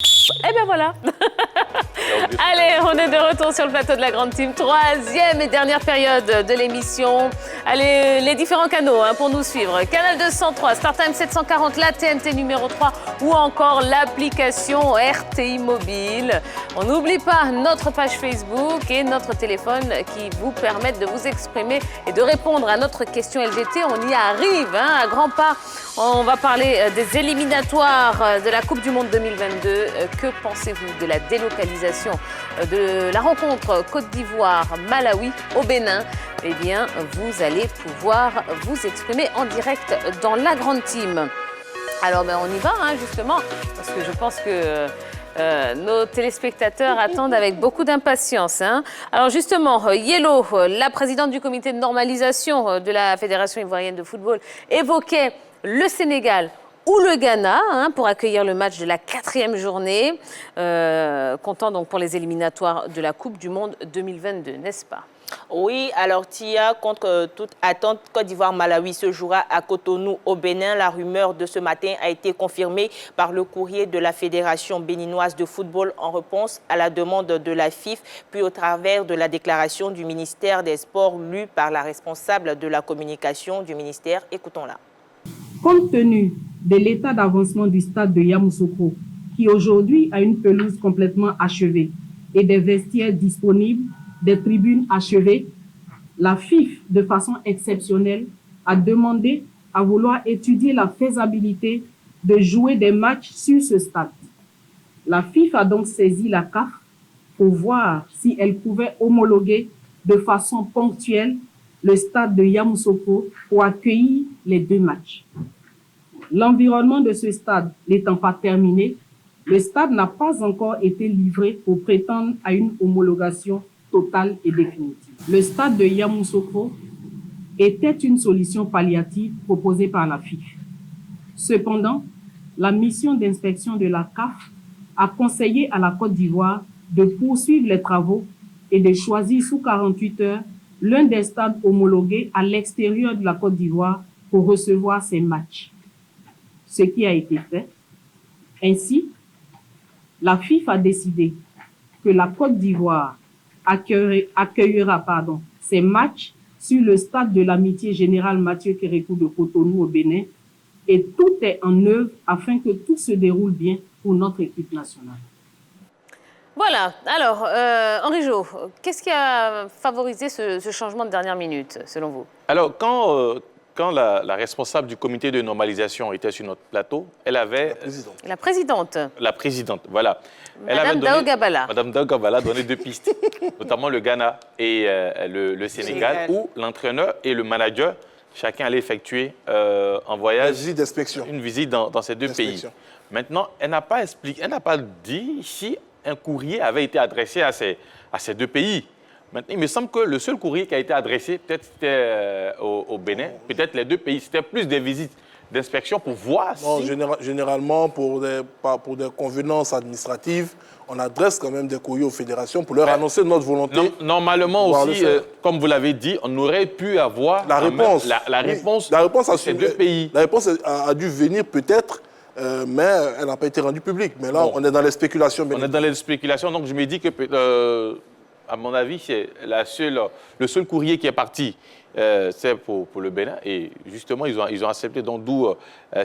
Et bien voilà. Allez, on est de retour sur le plateau de la Grande Team. Troisième et dernière période de l'émission. Allez, les différents canaux pour nous suivre. Canal 203, StarTime 740, la TNT numéro 3 ou encore l'application RTI Mobile. On n'oublie pas notre page Facebook et notre téléphone qui vous permettent de vous exprimer et de répondre à notre question LGT. On y arrive à grands pas. On va parler des éliminatoires de la Coupe du Monde 2022. Que pensez-vous de la délocalisation de la rencontre Côte d'Ivoire-Malawi au Bénin? Eh bien, vous allez pouvoir vous exprimer en direct dans la Grande Team. Alors, on y va, justement, parce que je pense que nos téléspectateurs attendent avec beaucoup d'impatience. Alors justement, Yellow, la présidente du comité de normalisation de la Fédération ivoirienne de football, évoquait le Sénégal ou le Ghana pour accueillir le match de la 4e journée, comptant donc pour les éliminatoires de la Coupe du Monde 2022, n'est-ce pas? Oui, alors Tia, contre toute attente, Côte d'Ivoire-Malawi se jouera à Cotonou au Bénin. La rumeur de ce matin a été confirmée par le courrier de la Fédération béninoise de football en réponse à la demande de la FIF, puis au travers de la déclaration du ministère des Sports lue par la responsable de la communication du ministère. Écoutons-la. Compte tenu de l'état d'avancement du stade de Yamoussoukro, qui aujourd'hui a une pelouse complètement achevée et des vestiaires disponibles, des tribunes achevées, la FIF, de façon exceptionnelle, a demandé à vouloir étudier la faisabilité de jouer des matchs sur ce stade. La FIF a donc saisi la CAF pour voir si elle pouvait homologuer de façon ponctuelle le stade de Yamoussoukro pour accueillir les 2 matchs. L'environnement de ce stade n'étant pas terminé, le stade n'a pas encore été livré pour prétendre à une homologation totale et définitive. Le stade de Yamoussoukro était une solution palliative proposée par la FIF. Cependant, la mission d'inspection de la CAF a conseillé à la Côte d'Ivoire de poursuivre les travaux et de choisir sous 48 heures l'un des stades homologués à l'extérieur de la Côte d'Ivoire pour recevoir ces matchs. Ce qui a été fait. Ainsi, la FIF a décidé que la Côte d'Ivoire accueillera ces matchs sur le stade de l'Amitié Générale Mathieu Kérékou de Cotonou au Bénin, et tout est en œuvre afin que tout se déroule bien pour notre équipe nationale. Voilà, alors Henri Jo, qu'est-ce qui a favorisé ce changement de dernière minute, selon vous? Alors, quand la responsable du comité de normalisation était sur notre plateau, elle avait... La présidente. La présidente, voilà. Madame Daougabala. Madame Daougabala a donné 2 pistes, notamment le Ghana et le Sénégal, où l'entraîneur et le manager, chacun allait effectuer en voyage une visite dans ces 2 pays. Maintenant, elle n'a pas expliqué, elle n'a pas dit si un courrier avait été adressé à ces 2 pays. Maintenant, il me semble que le seul courrier qui a été adressé, peut-être c'était au Bénin, peut-être les 2 pays, c'était plus des visites d'inspection pour voir non, si... Généralement, pour des convenances administratives, on adresse quand même des courriers aux fédérations pour leur annoncer notre volonté. Normalement aussi, comme vous l'avez dit, on aurait pu avoir la réponse, la réponse de ces 2 pays. La réponse a dû venir peut-être, mais elle n'a pas été rendue publique. Mais là, on est dans les spéculations. On est dans les spéculations, donc je me dis que, à mon avis, c'est le seul courrier qui est parti. C'est pour le Bénin. Et justement, ils ont accepté, donc d'où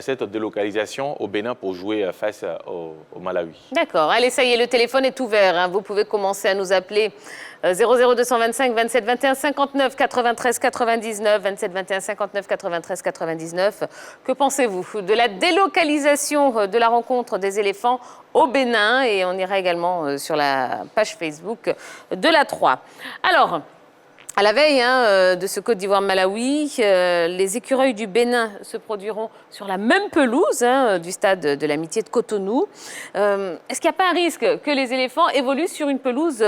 cette délocalisation au Bénin pour jouer face au Malawi. D'accord. Allez, ça y est, le téléphone est ouvert. Vous pouvez commencer à nous appeler 00225 27 21 59 93 99 27 21 59 93 99. Que pensez-vous de la délocalisation de la rencontre des éléphants au Bénin? Et on ira également sur la page Facebook de la 3. Alors, à la veille de ce Côte d'Ivoire-Malawi, les écureuils du Bénin se produiront sur la même pelouse du stade de l'Amitié de Cotonou. Est-ce qu'il n'y a pas un risque que les éléphants évoluent sur une pelouse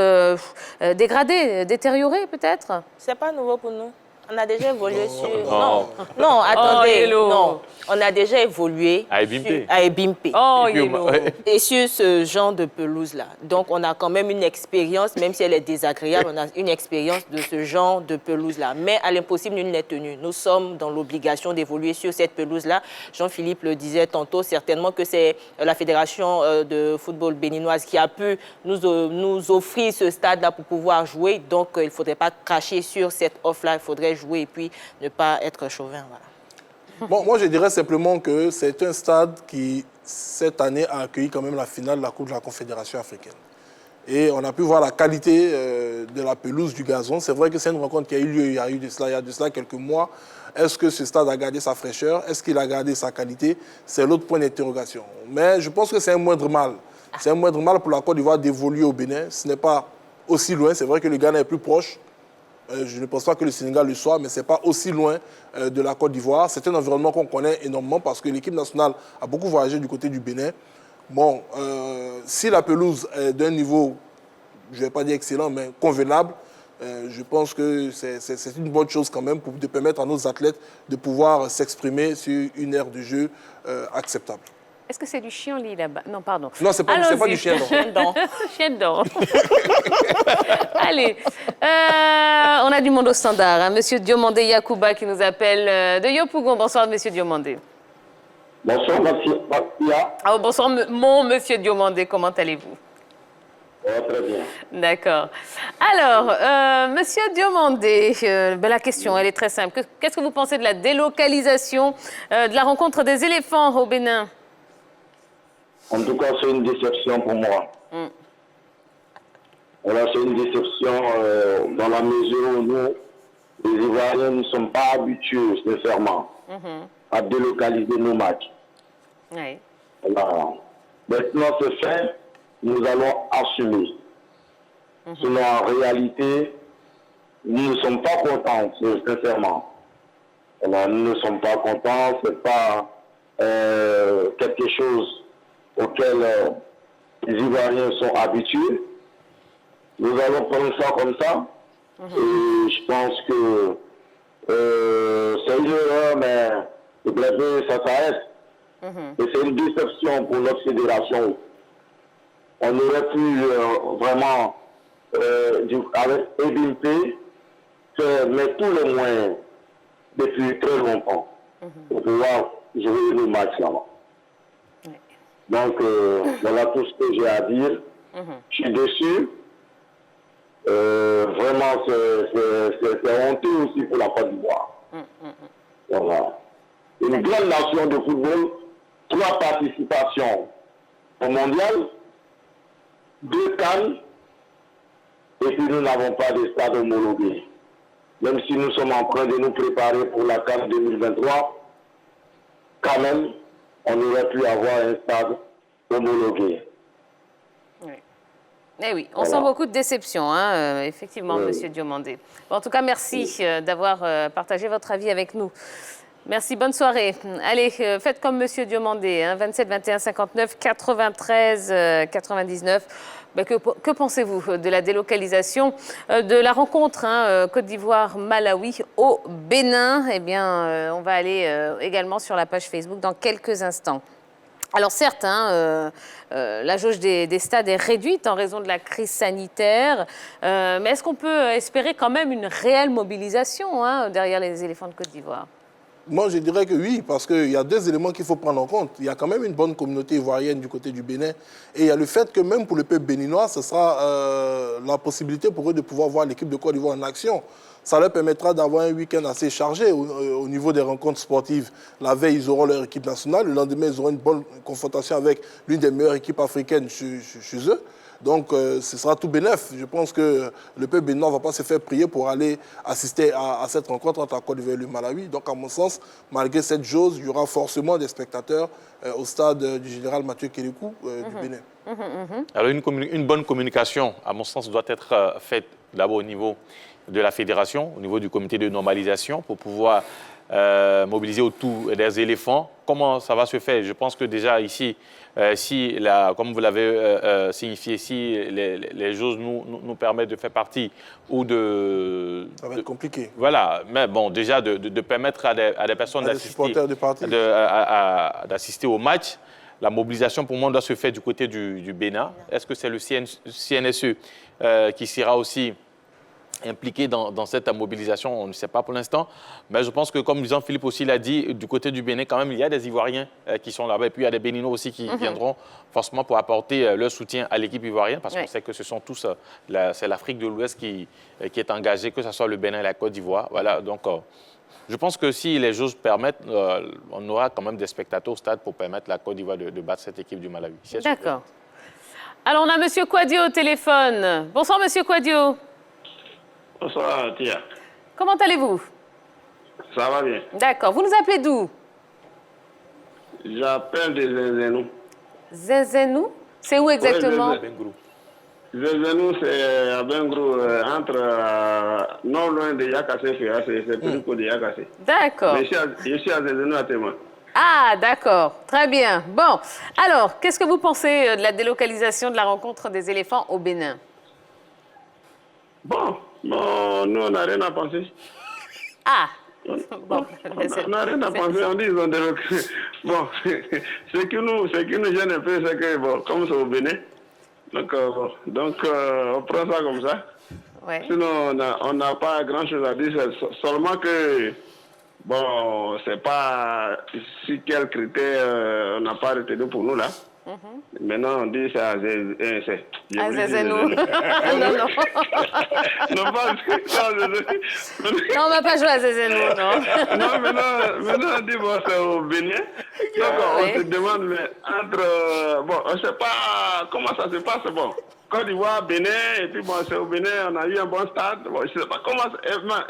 dégradée, détériorée peut-être? C'est pas nouveau pour nous. On a déjà évolué sur... Non. Non, attendez. Hello. Non, on a déjà évolué À Ebimpe. à Ebimpe. Oh, Et puis, Yellow. Et sur ce genre de pelouse-là. Donc, on a quand même une expérience, même si elle est désagréable, on a une expérience de ce genre de pelouse-là. Mais à l'impossible, nul n'est tenu. Nous sommes dans l'obligation d'évoluer sur cette pelouse-là. Jean-Philippe le disait tantôt, certainement que c'est la Fédération de football béninoise qui a pu nous offrir ce stade-là pour pouvoir jouer. Donc, il ne faudrait pas cracher sur cette offre-là. Il faudrait jouer et puis ne pas être chauvin. Voilà. Bon, moi, je dirais simplement que c'est un stade qui, cette année, a accueilli quand même la finale de la Coupe de la Confédération africaine. Et on a pu voir la qualité de la pelouse, du gazon. C'est vrai que c'est une rencontre qui a eu lieu il y a de cela quelques mois. Est-ce que ce stade a gardé sa fraîcheur? Est-ce qu'il a gardé sa qualité? C'est l'autre point d'interrogation. Mais je pense que c'est un moindre mal. C'est un moindre mal pour la Côte d'Ivoire d'évoluer au Bénin. Ce n'est pas aussi loin. C'est vrai que le Ghana est plus proche. Je ne pense pas que le Sénégal le soit, mais ce n'est pas aussi loin de la Côte d'Ivoire. C'est un environnement qu'on connaît énormément parce que l'équipe nationale a beaucoup voyagé du côté du Bénin. Bon, si la pelouse est d'un niveau, je ne vais pas dire excellent, mais convenable, je pense que c'est une bonne chose quand même pour de permettre à nos athlètes de pouvoir s'exprimer sur une aire de jeu acceptable. Est-ce que c'est du chien-lit là-bas? Non, pardon. Non, c'est pas du chien, non. Chien-dent. Allez, on a du monde au standard. Hein. Monsieur Diomandé Yacouba qui nous appelle de Yopougon. Bonsoir, monsieur Diomandé. Bonsoir, monsieur. Ah, bonsoir, mon monsieur Diomandé. Comment allez-vous? Très bien. D'accord. Alors, monsieur Diomandé, la question, elle est très simple. Qu'est-ce que vous pensez de la délocalisation de la rencontre des éléphants au Bénin? En tout cas, c'est une déception pour moi. Voilà, c'est une déception dans la mesure où nous, les Ivoiriens, ne sommes pas habitués, sincèrement, à délocaliser nos matchs. Oui. Voilà. Maintenant, ce fait, nous allons assumer. Sinon, en réalité, nous ne sommes pas contents, sincèrement. Voilà, nous ne sommes pas contents, ce n'est pas quelque chose auquel les Ivoiriens sont habitués. Nous allons prendre ça comme ça. Et je pense que c'est une erreur, mais le blabé, ça s'arrête. Et c'est une déception pour notre fédération. On aurait pu vraiment, avec Ebimpe, mettre tous les moyens depuis très longtemps pour pouvoir jouer le match là-bas. Donc, voilà tout ce que j'ai à dire. Je suis déçu. Vraiment, c'est honteux aussi pour la Côte d'Ivoire. Voilà. Une grande nation de football, 3 participations au mondial, 2 CAN, et puis nous n'avons pas de stade homologué. Même si nous sommes en train de nous préparer pour la CAN 2023, quand même, on aurait pu avoir un stade homologué. Oui. Eh oui, on sent beaucoup de déception, hein, effectivement, monsieur Diomandé. Bon, en tout cas, merci d'avoir partagé votre avis avec nous. Merci, bonne soirée. Allez, faites comme monsieur Diomandé, hein, 27 21 59 93 99. Ben, que pensez-vous de la délocalisation de la rencontre Côte d'Ivoire-Malawi au Bénin? Eh bien, on va aller également sur la page Facebook dans quelques instants. Alors certes, la jauge des stades est réduite en raison de la crise sanitaire, mais est-ce qu'on peut espérer quand même une réelle mobilisation derrière les éléphants de Côte d'Ivoire? Moi, je dirais que oui, parce qu'il y a 2 éléments qu'il faut prendre en compte. Il y a quand même une bonne communauté ivoirienne du côté du Bénin. Et il y a le fait que même pour le peuple béninois, ce sera la possibilité pour eux de pouvoir voir l'équipe de Côte d'Ivoire en action. Ça leur permettra d'avoir un week-end assez chargé au niveau des rencontres sportives. La veille, ils auront leur équipe nationale. Le lendemain, ils auront une bonne confrontation avec l'une des meilleures équipes africaines chez eux. Donc, ce sera tout bénef. Je pense que le peuple béninois ne va pas se faire prier pour aller assister à cette rencontre entre la Côte d'Ivoire et le Malawi. Donc, à mon sens, malgré cette chose, il y aura forcément des spectateurs au stade du général Mathieu Kérékou du Bénin. Alors, une bonne communication, à mon sens, doit être faite d'abord au niveau de la fédération, au niveau du comité de normalisation, pour pouvoir mobilisés autour des éléphants. Comment ça va se faire? Je pense que déjà ici, comme vous l'avez signifié, si les choses nous permettent de faire partie ou de... Ça va être compliqué. Voilà, mais bon, déjà de permettre à des personnes d'assister au match. La mobilisation, pour moi, doit se faire du côté du Bénin. Est-ce que c'est le CNSE qui sera aussi impliqué dans cette mobilisation? On ne sait pas pour l'instant. Mais je pense que, comme Jean-Philippe aussi l'a dit, du côté du Bénin, quand même, il y a des Ivoiriens qui sont là-bas. Et puis, il y a des Béninois aussi qui viendront forcément pour apporter leur soutien à l'équipe ivoirienne. Parce qu'on sait que ce sont tous... c'est l'Afrique de l'Ouest qui est engagée, que ce soit le Bénin et la Côte d'Ivoire. Voilà, donc... je pense que si les choses permettent, on aura quand même des spectateurs au stade pour permettre la Côte d'Ivoire de battre cette équipe du Malawi. D'accord. Alors, on a M. Kouadio au téléphone. Bonsoir, M. Kouadio. Bonsoir, Tia. Comment allez-vous? Ça va bien. D'accord. Vous nous appelez d'où? J'appelle de Zézénou. Zézénou? C'est où exactement? Zézénou, c'est à Bengrou, non loin de Yakassé, c'est plus près de Yakassé. D'accord. Je suis à Zézénou à Témoin. Ah, d'accord. Très bien. Bon, alors, qu'est-ce que vous pensez de la délocalisation de la rencontre des éléphants au Bénin? Bon, nous, on n'a rien à penser. Ah, bon, on n'a rien à penser, on dit qu'ils ont délocalisé. Bon, ce qui nous gêne un peu, c'est que, bon, comme c'est au Bénin, donc on prend ça comme ça. Ouais. Sinon, on n'a pas grand-chose à dire, seulement que, bon, c'est pas si quel critère on n'a pas retenu pour nous là. Maintenant, on dit c'est à Zézénou. Non, non. Non, pas non, on ne va pas jouer à Zézénou, non. Non, maintenant, on dit bon, c'est au Bénin. Donc, on se demande, mais entre... bon, on ne sait pas comment ça se passe. Bon, Côte d'Ivoire, Bénin, et puis bon, c'est au Bénin, on a eu un bon stade. Bon, je ne sais pas comment...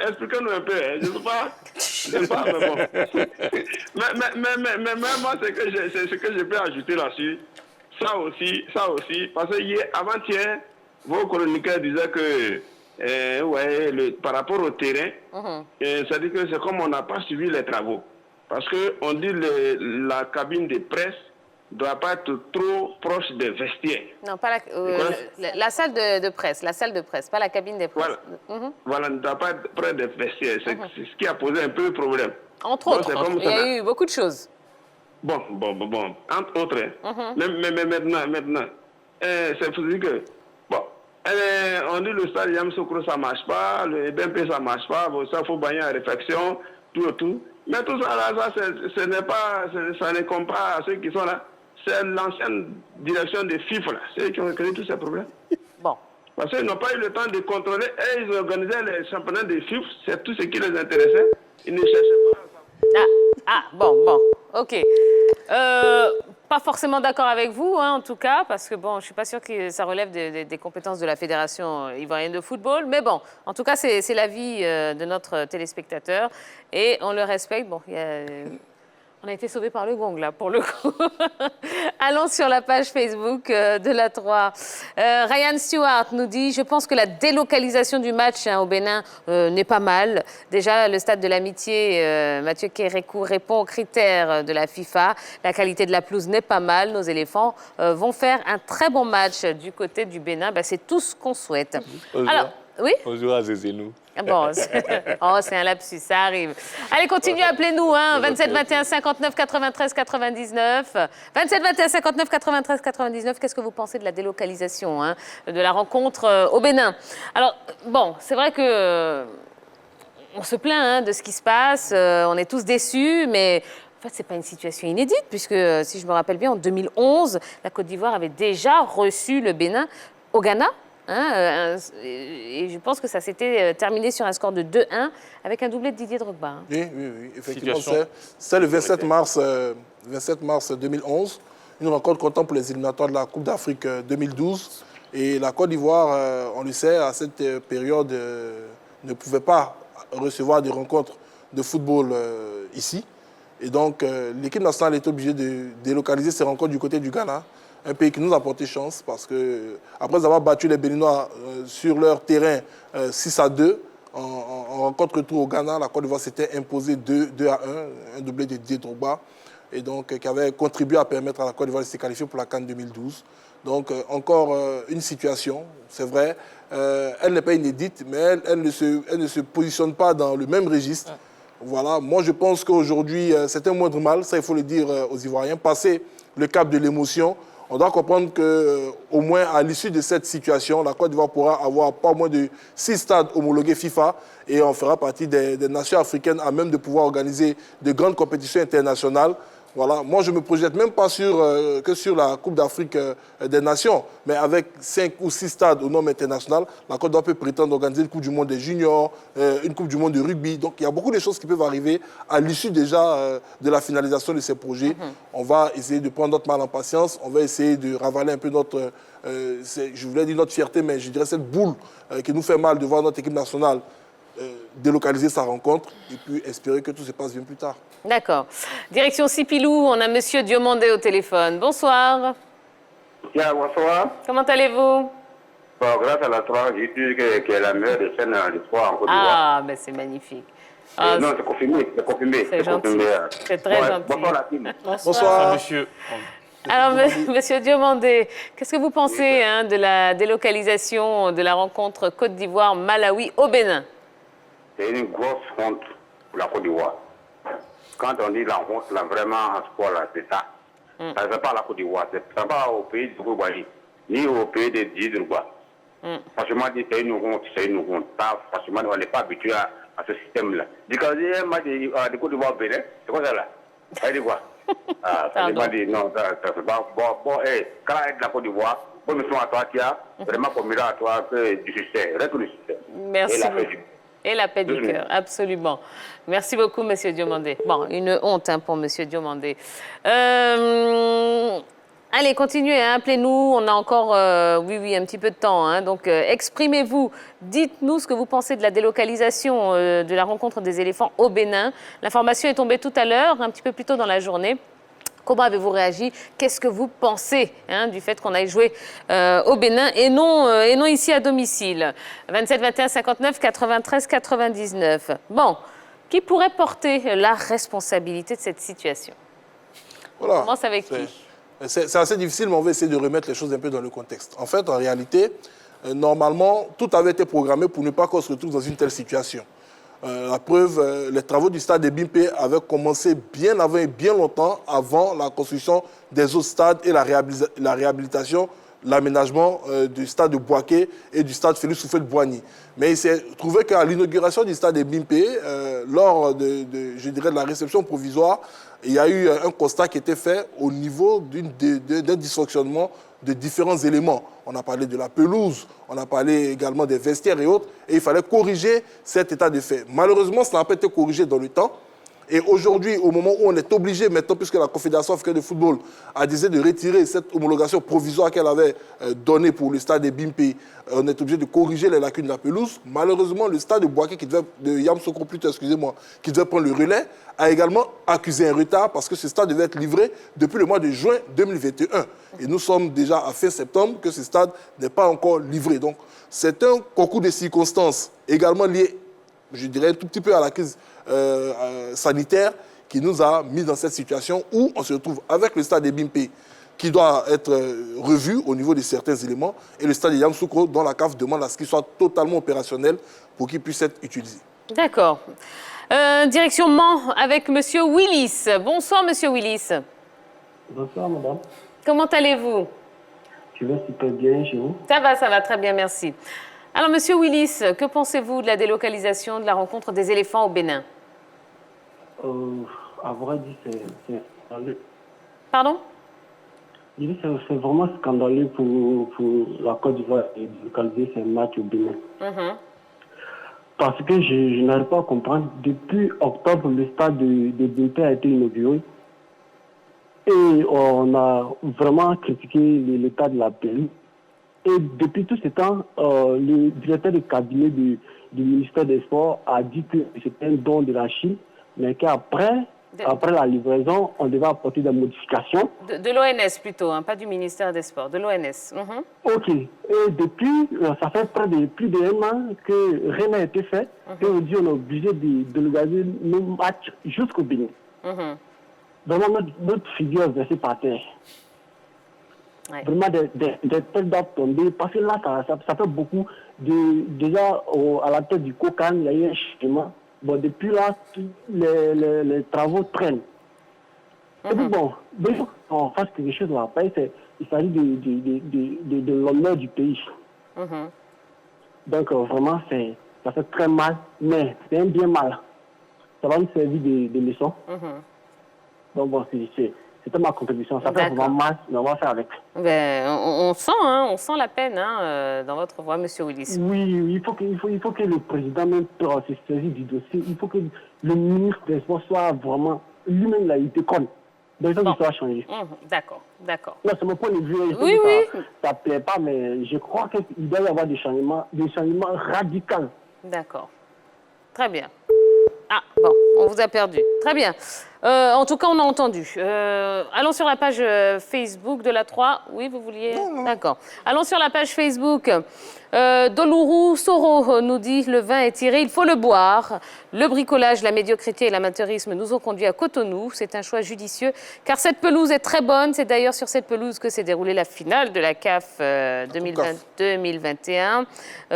Expliquez-nous un peu, hein. Je ne sais pas, mais bon. mais moi, c'est ce que je peux ajouter là-dessus. Ça aussi, parce que avant-hier, vos chroniqueurs disaient que, par rapport au terrain, c'est-à-dire que c'est comme on n'a pas suivi les travaux. Parce qu'on dit que la cabine de presse ne doit pas être trop proche des vestiaires. Non, pas la salle de presse, pas la cabine de presse. Voilà, ne doit pas être près des vestiaires. C'est ce qui a posé un peu le problème. Entre autres, il y a eu beaucoup de choses. Bon, entre autres, mais maintenant, c'est pour dire que, bon, on dit le stade Yamoussoukro, ça ne marche pas, le BMP, ça ne marche pas, bon, ça, il faut baigner à réflexion, tout. Mais tout ça, là, ça ne compte pas à ceux qui sont là. C'est l'ancienne direction des FIFA, là, c'est eux qui ont créé tous ces problèmes. Bon. Parce qu'ils n'ont pas eu le temps de contrôler, et ils organisaient les championnats des FIFA, c'est tout ce qui les intéressait. Ils ne cherchaient pas à savoir. Bon, ok. Pas forcément d'accord avec vous, hein, en tout cas, parce que bon, je ne suis pas sûre que ça relève des compétences de la Fédération ivoirienne de football. Mais bon, en tout cas, c'est l'avis de notre téléspectateur et on le respecte. Bon, on a été sauvés par le gong, là, pour le coup. Allons sur la page Facebook de la 3. Ryan Stewart nous dit « Je pense que la délocalisation du match au Bénin n'est pas mal. Déjà, le stade de l'Amitié, Mathieu Kérékou répond aux critères de la FIFA. La qualité de la pelouse n'est pas mal. Nos éléphants vont faire un très bon match du côté du Bénin. Ben, c'est tout ce qu'on souhaite. » Alors, oui? Bonjour à Zézénou. Bon, c'est un lapsus, ça arrive. Allez, continuez, appelez-nous, hein, 27 21 59 93 99. 27 21 59 93 99, qu'est-ce que vous pensez de la délocalisation, hein, de la rencontre au Bénin? Alors, bon, c'est vrai que on se plaint, hein, de ce qui se passe, on est tous déçus, mais en fait, ce n'est pas une situation inédite, puisque, si je me rappelle bien, en 2011, la Côte d'Ivoire avait déjà reçu le Bénin au Ghana. Hein, et je pense que ça s'était terminé sur un score de 2-1 avec un doublé de Didier Drogba. Hein. Oui, effectivement. C'est le 27 mars 2011, une rencontre comptant pour les éliminatoires de la Coupe d'Afrique 2012. Et la Côte d'Ivoire, on le sait, à cette période, ne pouvait pas recevoir des rencontres de football ici. Et donc, l'équipe nationale est obligée de délocaliser ses rencontres du côté du Ghana. Un pays qui nous a porté chance parce que, après avoir battu les Béninois sur leur terrain 6-2, en rencontre retour au Ghana, la Côte d'Ivoire s'était imposée 2-1, un doublé de Didier Drogba, et donc qui avait contribué à permettre à la Côte d'Ivoire de se qualifier pour la CAN 2012. Donc encore une situation, c'est vrai, elle n'est pas inédite, mais elle ne se positionne pas dans le même registre. Voilà, moi je pense qu'aujourd'hui, c'est un moindre mal, ça il faut le dire aux Ivoiriens, passer le cap de l'émotion. On doit comprendre qu'au moins à l'issue de cette situation, la Côte d'Ivoire pourra avoir pas moins de 6 stades homologués FIFA et on fera partie des nations africaines à même de pouvoir organiser de grandes compétitions internationales. Voilà. Moi, je ne me projette même pas que sur la Coupe d'Afrique des Nations, mais avec 5 ou 6 stades au nom international, la Côte d'Ivoire peut prétendre organiser une Coupe du Monde des juniors, une Coupe du Monde de rugby. Donc, il y a beaucoup de choses qui peuvent arriver à l'issue déjà de la finalisation de ces projets. On va essayer de prendre notre mal en patience, on va essayer de ravaler un peu notre, je voulais dire notre fierté, mais je dirais cette boule qui nous fait mal de voir notre équipe nationale délocaliser sa rencontre et puis espérer que tout se passe bien plus tard. D'accord. Direction Sipilou, on a Monsieur Diomandé au téléphone. Bonsoir. Bien, bonsoir. Comment allez-vous? Bon, grâce à la 3, j'ai dit qu'elle est la meilleure des chaînes de sport en Côte d'Ivoire. Ah, ben c'est magnifique. Ah, non, c'est confirmé, c'est confirmé. C'est gentil. C'est très gentil. Bonsoir la team. Bonsoir. Monsieur. Alors, Monsieur Diomandé, qu'est-ce que vous pensez de la délocalisation de la rencontre Côte d'Ivoire-Malawi au Bénin? C'est une grosse honte pour la Côte d'Ivoire. Quand on dit la honte, là, vraiment, en sport, là, c'est ça. Ça ne fait pas la Côte d'Ivoire, ça ne fait pas au pays de Kourouali, ni au pays de Djidrouba. Franchement, c'est une honte, c'est une honte. Ça, franchement, on n'est pas habitué à ce système-là. Quand on dit un match de Côte d'Ivoire au Bénin, c'est quoi ça là? Ça dit quoi? Ça m'a dit non, ça ne fait pas. Bon, quand elle est de la Côte d'Ivoire, bonne mission à toi, Tia, vraiment pour mirer à toi du succès, reste du succès. Merci beaucoup. Et la paix du cœur, absolument. Merci beaucoup, Monsieur Diomandé. Bon, une honte pour Monsieur Diomandé. Allez, continuez, appelez-nous. On a encore, un petit peu de temps. Donc, exprimez-vous. Dites-nous ce que vous pensez de la délocalisation de la rencontre des éléphants au Bénin. L'information est tombée tout à l'heure, un petit peu plus tôt dans la journée. Comment avez-vous réagi? Qu'est-ce que vous pensez du fait qu'on aille jouer au Bénin et non ici à domicile? 27 21 59 93 99. Bon, qui pourrait porter la responsabilité de cette situation? Voilà. On commence avec qui? C'est assez difficile, mais on va essayer de remettre les choses un peu dans le contexte. En fait, en réalité, normalement, tout avait été programmé pour ne pas qu'on se retrouve dans une telle situation. La preuve, les travaux du stade de Bimpe avaient commencé bien avant et bien longtemps avant la construction des autres stades et la réhabilitation, l'aménagement du stade de Boaké et du stade Félix Houphouët-Boigny. Mais il s'est trouvé qu'à l'inauguration du stade de Bimpe, lors de la réception provisoire, il y a eu un constat qui était fait au niveau d'un dysfonctionnement de différents éléments. On a parlé de la pelouse, on a parlé également des vestiaires et autres, et il fallait corriger cet état de fait. Malheureusement, ça n'a pas été corrigé dans le temps. Et aujourd'hui, au moment où on est obligé maintenant, puisque la Confédération africaine de football a décidé de retirer cette homologation provisoire qu'elle avait donnée pour le stade de Bimpe, on est obligé de corriger les lacunes de la pelouse. Malheureusement, le stade de Boaké, de Yamoussoukro plutôt, excusez-moi, qui devait prendre le relais, a également accusé un retard parce que ce stade devait être livré depuis le mois de juin 2021. Et nous sommes déjà à fin septembre que ce stade n'est pas encore livré. Donc, c'est un concours de circonstances également lié, je dirais, un tout petit peu à la crise sanitaire qui nous a mis dans cette situation où on se retrouve avec le stade de Bimpe qui doit être revu au niveau de certains éléments et le stade de Yamoussoukro dont la CAF demande à ce qu'il soit totalement opérationnel pour qu'il puisse être utilisé. D'accord. Direction Mans avec Monsieur Willis. Bonsoir Monsieur Willis. Bonsoir madame. Comment allez-vous? Je vais super bien chez vous. Ça va très bien, merci. Alors Monsieur Willis, que pensez-vous de la délocalisation de la rencontre des éléphants au Bénin? À vrai dire, c'est scandaleux. Pardon? C'est vraiment scandaleux pour la Côte d'Ivoire de localiser ces matchs au Bénin. Parce que je n'arrive pas à comprendre. Depuis octobre, le stade de Bimpe a été inauguré. Et on a vraiment critiqué l'état de la pelouse. Et depuis tout ce temps, le directeur de cabinet du ministère des Sports a dit que c'était un don de la Chine, mais qu'après, Après la livraison, on devait apporter des modifications. De l'ONS plutôt, hein, pas du ministère des Sports, de l'ONS. Ok. Et depuis, ça fait plus d'1 an que rien n'a été fait. Et aujourd'hui, on est obligé d'organiser nos matchs jusqu'au Bénin. Vraiment, notre figure est versée par terre. Ouais. Vraiment, des têtes doivent tomber. Parce que là, ça fait beaucoup. Déjà, à la tête du COCAN, il y a eu un changement. Bon, depuis là, les travaux traînent. Et puis bon, on fasse quelque chose après, il s'agit de l'honneur du pays. Donc vraiment, ça fait très mal, mais c'est un bien mal. Ça va nous servir de leçon. Donc bon, c'était ma contribution. Ça fait vraiment mal, mais on va faire avec. Ben, on sent la peine dans votre voix, M. Willis. Oui, il faut que le président même se saisisse du dossier. Il faut que le ministre des Sports soit vraiment lui-même là, il déconne. Donc il faut que ça change. D'accord. Non, c'est mon point de vue. Oui. Ça ne plaît pas, mais je crois qu'il doit y avoir des changements radicaux. D'accord. Très bien. Ah, bon, on vous a perdu. Très bien. En tout cas, on a entendu. Allons sur la page Facebook de la 3. Oui, vous vouliez? D'accord. Allons sur la page Facebook. Dolourou Soro nous dit « Le vin est tiré, il faut le boire. Le bricolage, la médiocrité et l'amateurisme nous ont conduits à Cotonou. C'est un choix judicieux, car cette pelouse est très bonne. C'est d'ailleurs sur cette pelouse que s'est déroulée la finale de la CAF 2020-2021.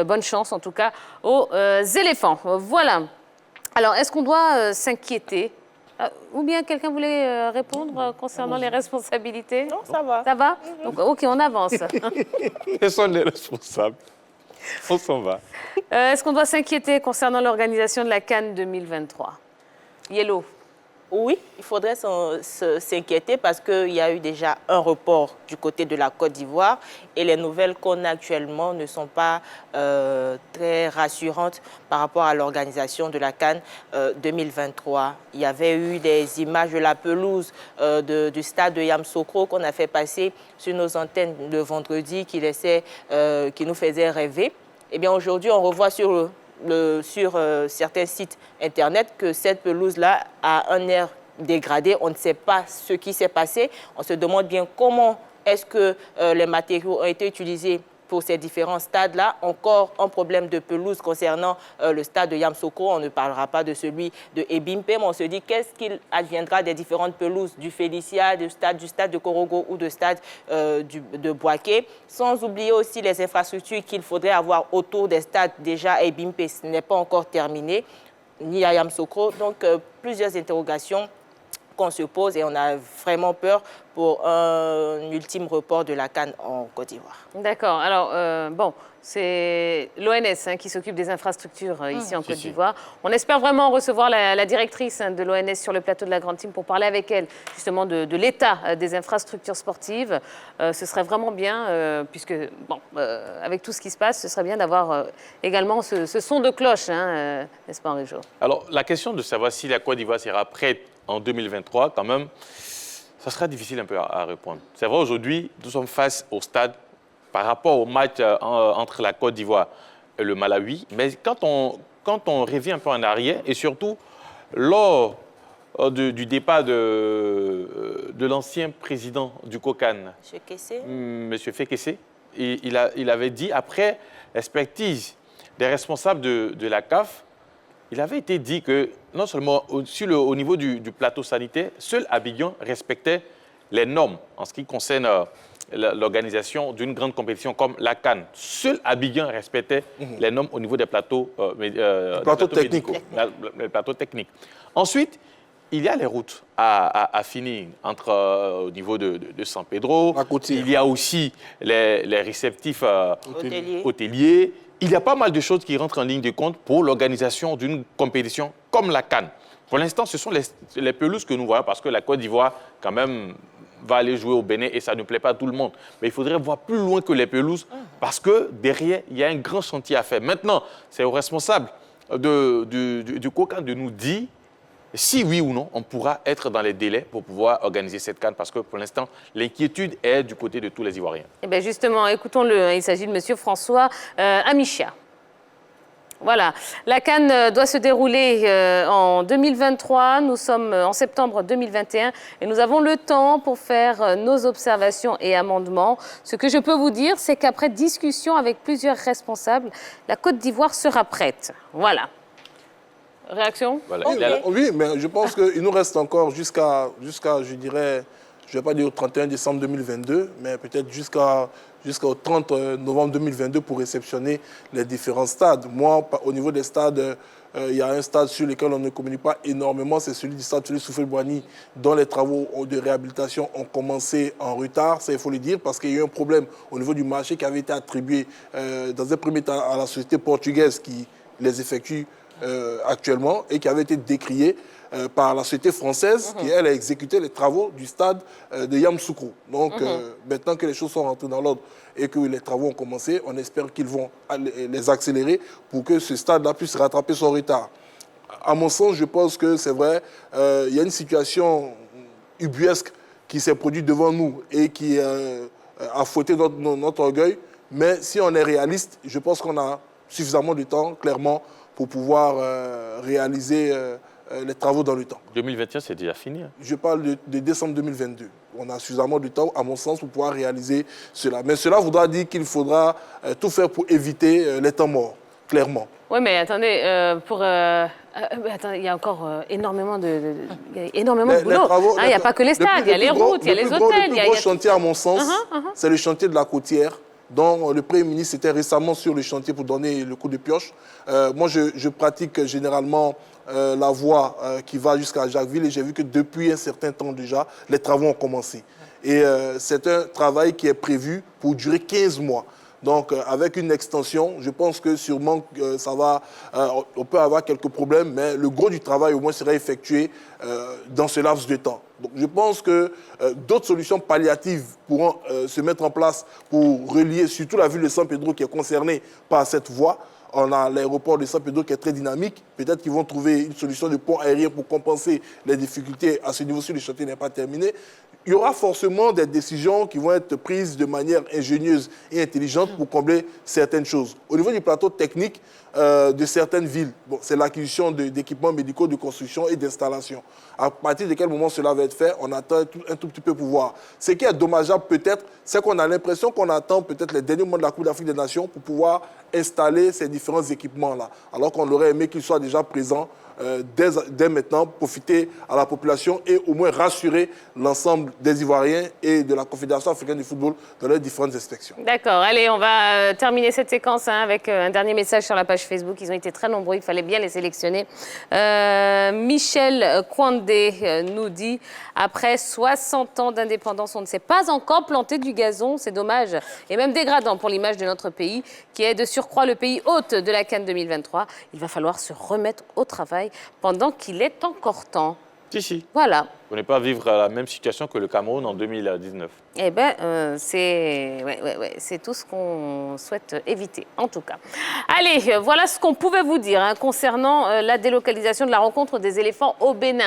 Bonne chance, en tout cas, aux éléphants. Voilà. Alors, est-ce qu'on doit s'inquiéter? Ou bien quelqu'un voulait répondre concernant les responsabilités? Non, ça va. Ça va? Donc, OK, on avance. Quels sont les responsables? On s'en va. Est-ce qu'on doit s'inquiéter concernant l'organisation de la CAN 2023? Yellow. Oui, il faudrait s'inquiéter parce qu'il y a eu déjà un report du côté de la Côte d'Ivoire et les nouvelles qu'on a actuellement ne sont pas très rassurantes par rapport à l'organisation de la CAN 2023. Il y avait eu des images de la pelouse du stade de Yamoussoukro qu'on a fait passer sur nos antennes le vendredi qui nous faisaient rêver. Eh bien, aujourd'hui, on revoit sur certains sites internet que cette pelouse-là a un air dégradé. On ne sait pas ce qui s'est passé. On se demande bien comment est-ce que les matériaux ont été utilisés pour ces différents stades-là. Encore un problème de pelouse concernant le stade de Yamoussoukro. On ne parlera pas de celui de Ebimpe, mais on se dit qu'est-ce qu'il adviendra des différentes pelouses du Félicia, du stade de Korogo ou du stade de Boaké. Sans oublier aussi les infrastructures qu'il faudrait avoir autour des stades. Déjà, Ebimpe, ce n'est pas encore terminé, ni à Yamoussoukro. Donc, plusieurs interrogations qu'on se pose et on a vraiment peur pour un ultime report de la CAN en Côte d'Ivoire. D'accord. Alors, bon, c'est l'ONS qui s'occupe des infrastructures ici en Côte d'Ivoire. On espère vraiment recevoir la directrice de l'ONS sur le plateau de la Grande Team pour parler avec elle justement de l'état des infrastructures sportives. Ce serait vraiment bien, puisque, bon, avec tout ce qui se passe, ce serait bien d'avoir également ce son de cloche, n'est-ce pas, Henri-Jo? Alors, la question de savoir si la Côte d'Ivoire sera prête en 2023, quand même, ça sera difficile un peu à répondre. C'est vrai, aujourd'hui, nous sommes face au stade par rapport au match entre la Côte d'Ivoire et le Malawi. Mais quand on revient un peu en arrière, et surtout lors du départ de l'ancien président du COCAN, M. Fekese, il avait dit, après expertise des responsables de la CAF, il avait été dit que, non seulement au niveau du plateau sanitaire, seul Abidjan respectait les normes en ce qui concerne l'organisation d'une grande compétition comme la CAN. Seul Abidjan respectait les normes au niveau des plateaux, techniques. Ensuite, il y a les routes à finir au niveau de San Pedro. Il y a aussi les réceptifs hôteliers. Il y a pas mal de choses qui rentrent en ligne de compte pour l'organisation d'une compétition comme la CAN. Pour l'instant, ce sont les pelouses que nous voyons parce que la Côte d'Ivoire, quand même, va aller jouer au Bénin et ça ne plaît pas à tout le monde. Mais il faudrait voir plus loin que les pelouses parce que derrière, il y a un grand chantier à faire. Maintenant, c'est aux responsables du COCAN de nous dire si oui ou non, on pourra être dans les délais pour pouvoir organiser cette CAN parce que pour l'instant, l'inquiétude est du côté de tous les Ivoiriens. Eh bien justement, écoutons-le. Il s'agit de M. François Amichia. Voilà, la CAN doit se dérouler en 2023, nous sommes en septembre 2021 et nous avons le temps pour faire nos observations et amendements. Ce que je peux vous dire, c'est qu'après discussion avec plusieurs responsables, la Côte d'Ivoire sera prête. Voilà. Réaction? Voilà. Oui, mais je pense qu'il nous reste encore jusqu'à, je dirais, je ne vais pas dire au 31 décembre 2022, mais peut-être jusqu'au 30 novembre 2022 pour réceptionner les différents stades. Moi, au niveau des stades, il y a un stade sur lequel on ne communique pas énormément, c'est celui du stade Félix Houphouët-Boigny, dont les travaux de réhabilitation ont commencé en retard, ça il faut le dire, parce qu'il y a eu un problème au niveau du marché qui avait été attribué dans un premier temps à la société portugaise qui les effectue actuellement et qui avait été décrié par la société française qui, elle, a exécuté les travaux du stade de Yamoussoukro. Donc, maintenant que les choses sont rentrées dans l'ordre et que les travaux ont commencé, on espère qu'ils vont les accélérer pour que ce stade-là puisse rattraper son retard. À mon sens, je pense que c'est vrai, il y a une situation ubuesque qui s'est produite devant nous et qui a fouetté notre orgueil. Mais si on est réaliste, je pense qu'on a suffisamment de temps, clairement, pour pouvoir réaliser les travaux dans le temps. 2021, c'est déjà fini. Hein. Je parle de décembre 2022. On a suffisamment de temps, à mon sens, pour pouvoir réaliser cela. Mais cela voudra dire qu'il faudra tout faire pour éviter les temps morts, clairement. Oui, mais attendez, attendez, il y a encore énormément de boulot. Il n'y a pas que les stades, il y a les routes, il y a les hôtels. Le plus gros chantier, à mon sens, c'est le chantier de la côtière, dont le Premier ministre était récemment sur le chantier pour donner le coup de pioche. Moi, je pratique généralement la voie qui va jusqu'à Jacquesville et j'ai vu que depuis un certain temps déjà, les travaux ont commencé. Et c'est un travail qui est prévu pour durer 15 mois. Donc, avec une extension, je pense que sûrement ça va, on peut avoir quelques problèmes, mais le gros du travail au moins sera effectué dans ce laps de temps. Donc, je pense que d'autres solutions palliatives pourront se mettre en place pour relier surtout la ville de San Pedro qui est concernée par cette voie. On a l'aéroport de San Pedro qui est très dynamique. Peut-être qu'ils vont trouver une solution de pont aérien pour compenser les difficultés à ce niveau si le chantier n'est pas terminé. Il y aura forcément des décisions qui vont être prises de manière ingénieuse et intelligente pour combler certaines choses. Au niveau du plateau technique de certaines villes, bon, c'est l'acquisition d'équipements médicaux de construction et d'installation. À partir de quel moment cela va être fait, on attend un tout petit peu pour voir. Ce qui est dommageable peut-être, c'est qu'on a l'impression qu'on attend peut-être les derniers mois de la Coupe d'Afrique des Nations pour pouvoir installer ces différents équipements-là, alors qu'on aurait aimé qu'ils soient déjà présents dès maintenant, profiter à la population et au moins rassurer l'ensemble des Ivoiriens et de la Confédération africaine du football dans leurs différentes inspections. D'accord, allez, on va terminer cette séquence avec un dernier message sur la page Facebook. Ils ont été très nombreux, il fallait bien les sélectionner. Michel Kwandé nous dit « Après 60 ans d'indépendance, on ne s'est pas encore planté du gazon. C'est dommage et même dégradant pour l'image de notre pays, qui est de surcroît le pays hôte de la CAN 2023. Il va falloir se remettre au travail pendant qu'il est encore temps. » Si. Voilà. Pour ne pas vivre la même situation que le Cameroun en 2019. Eh bien, c'est tout ce qu'on souhaite éviter, en tout cas. Allez, voilà ce qu'on pouvait vous dire concernant la délocalisation de la rencontre des éléphants au Bénin.